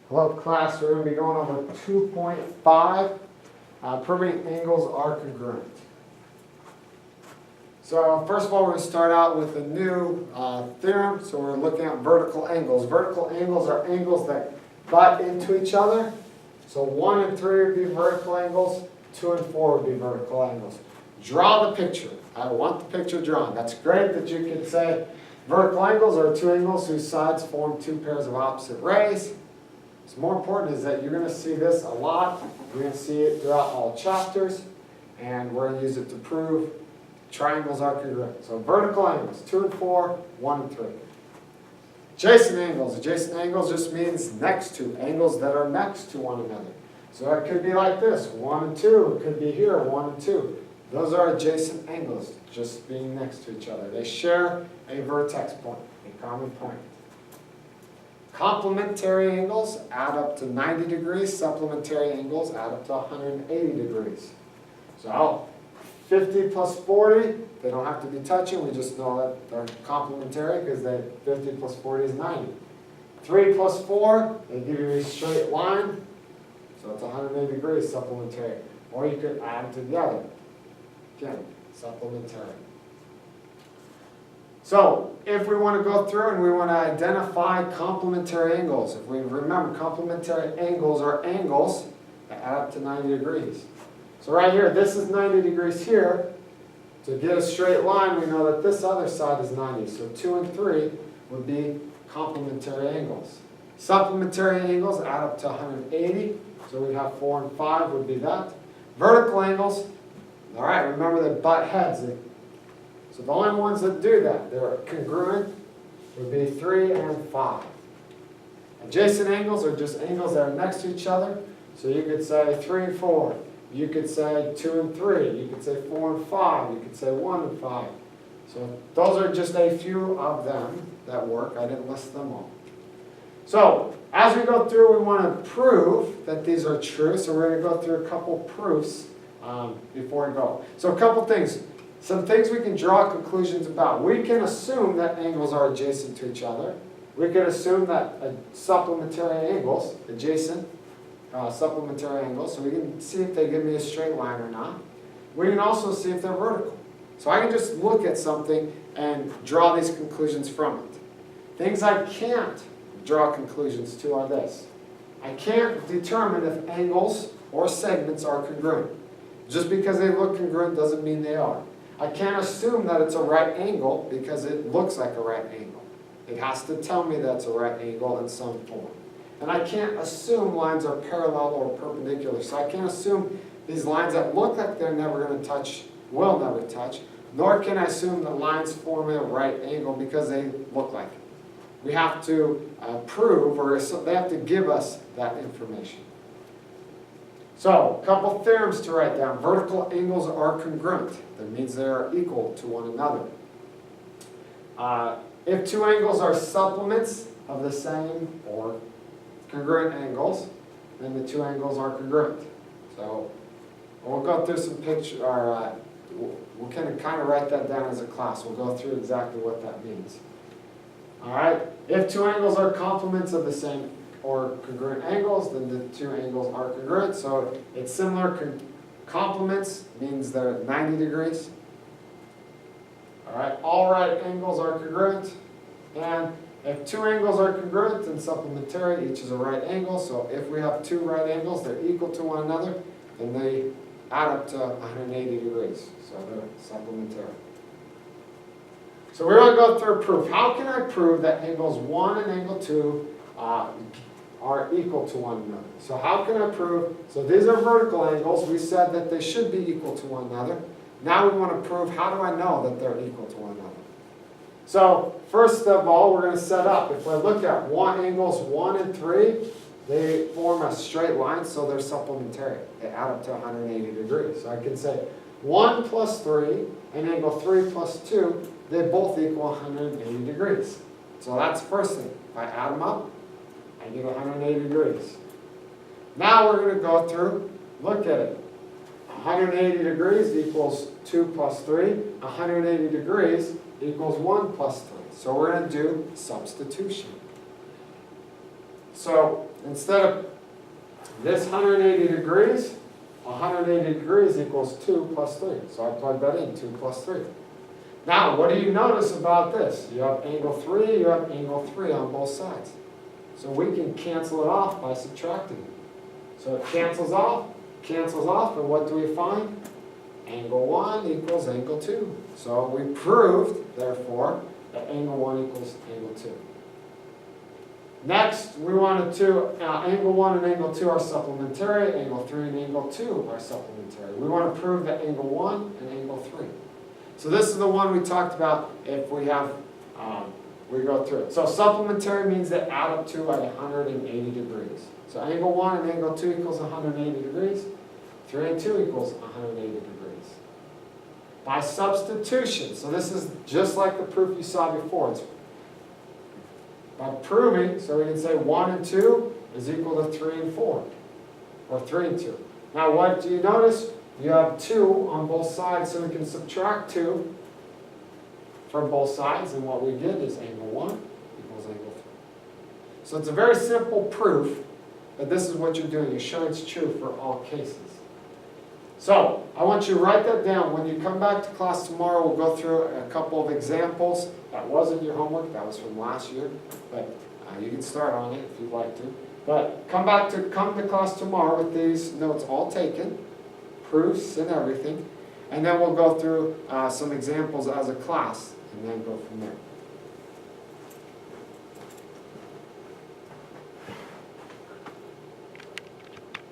Hello class, we're going to be going over 2.5, proving angles are congruent. So first of all, we're going to start out with a new theorem. So we're looking at vertical angles. Vertical angles are angles that butt into each other. So 1 and 3 would be vertical angles, 2 and 4 would be vertical angles. Draw the picture. I want the picture drawn. That's great that you can say vertical angles are two angles whose sides form two pairs of opposite rays. What's more important is that you're going to see this a lot. You're going to see it throughout all chapters, and we're going to use it to prove triangles are congruent. So vertical angles, 2 and 4, 1 and 3. Adjacent angles. Adjacent angles just means next to, angles that are next to one another. So it could be like this, 1 and 2. It could be here, 1 and 2. Those are adjacent angles, just being next to each other. They share a vertex point, a common point. Complementary angles add up to 90 degrees. Supplementary angles add up to 180 degrees. So 50 plus 40, they don't have to be touching. We just know that they're complementary because 50 plus 40 is 90. 3 plus 4, they give you a straight line. So it's 180 degrees supplementary. Or you could add together. Again, supplementary. So, if we want to go through and we want to identify complementary angles, if we remember, complementary angles are angles that add up to 90 degrees. So right here, this is 90 degrees here. To get a straight line, we know that this other side is 90. So 2 and 3 would be complementary angles. Supplementary angles add up to 180. So we'd have 4 and 5 would be that. Vertical angles, all right, remember they butt heads. So the only ones that do that, they're congruent, would be 3 and 5. Adjacent angles are just angles that are next to each other. So you could say 3 and 4. You could say 2 and 3. You could say 4 and 5. You could say 1 and 5. So those are just a few of them that work. I didn't list them all. So as we go through, we want to prove that these are true. So we're going to go through a couple proofs before we go. So a couple things. Some things we can draw conclusions about. We can assume that angles are adjacent to each other. We can assume that supplementary angles, adjacent supplementary angles, so we can see if they give me a straight line or not. We can also see if they're vertical. So I can just look at something and draw these conclusions from it. Things I can't draw conclusions to are this. I can't determine if angles or segments are congruent. Just because they look congruent doesn't mean they are. I can't assume that it's a right angle because it looks like a right angle. It has to tell me that's a right angle in some form. And I can't assume lines are parallel or perpendicular. So I can't assume these lines that look like they're never going to touch will never touch. Nor can I assume that lines form a right angle because they look like it. We have to prove, or they have to give us that information. So, a couple theorems to write down. Vertical angles are congruent. That means they are equal to one another. If two angles are supplements of the same or congruent angles, then the two angles are congruent. So, we'll go through some pictures, or we'll kind of write that down as a class. We'll go through exactly what that means. All right. If two angles are complements of the same or congruent angles, then the two angles are congruent. So it's similar. Complements means they're at 90 degrees. All right. All right angles are congruent. And if two angles are congruent and supplementary, each is a right angle. So if we have two right angles, they're equal to one another, then they add up to 180 degrees. So they're supplementary. So we're going to go through a proof. How can I prove that angles 1 and angle 2 are equal to one another? So how can I prove? So these are vertical angles. We said that they should be equal to one another. Now we want to prove, how do I know that they're equal to one another? So first of all, we're going to set up. If I look at angles 1 and 3, they form a straight line, so they're supplementary. They add up to 180 degrees. So I can say 1 plus 3 and angle 3 plus 2, they both equal 180 degrees. So that's the first thing. If I add them up, I get 180 degrees. Now we're going to go through, look at it. 180 degrees equals 2 plus 3. 180 degrees equals 1 plus 3. So we're going to do substitution. So instead of this 180 degrees, 180 degrees equals 2 plus 3. So I plug that in, 2 plus 3. Now, what do you notice about this? You have angle 3, you have angle 3 on both sides. So we can cancel it off by subtracting it. So it cancels off, and what do we find? Angle 1 equals angle 2. So we proved, therefore, that angle 1 equals angle 2. Next, we wanted to, angle 1 and angle 2 are supplementary, angle 3 and angle 2 are supplementary. We want to prove that angle 1 and angle 3. So this is the one we talked about if we have, we go through it. So supplementary means they add up to at 180 degrees. So angle 1 and angle 2 equals 180 degrees. 3 and 2 equals 180 degrees. By substitution, so this is just like the proof you saw before. It's by proving, so we can say 1 and 2 is equal to 3 and 4, or 3 and 2. Now what do you notice? You have 2 on both sides, so we can subtract 2 from both sides, and what we get is angle 1 equals angle 3. So it's a very simple proof that this is what you're doing. You're showing it's true for all cases. So I want you to write that down. When you come back to class tomorrow, we'll go through a couple of examples. That wasn't your homework, that was from last year, but you can start on it if you'd like to. But come to class tomorrow with these notes all taken, proofs and everything, and then we'll go through some examples as a class, and then go from there.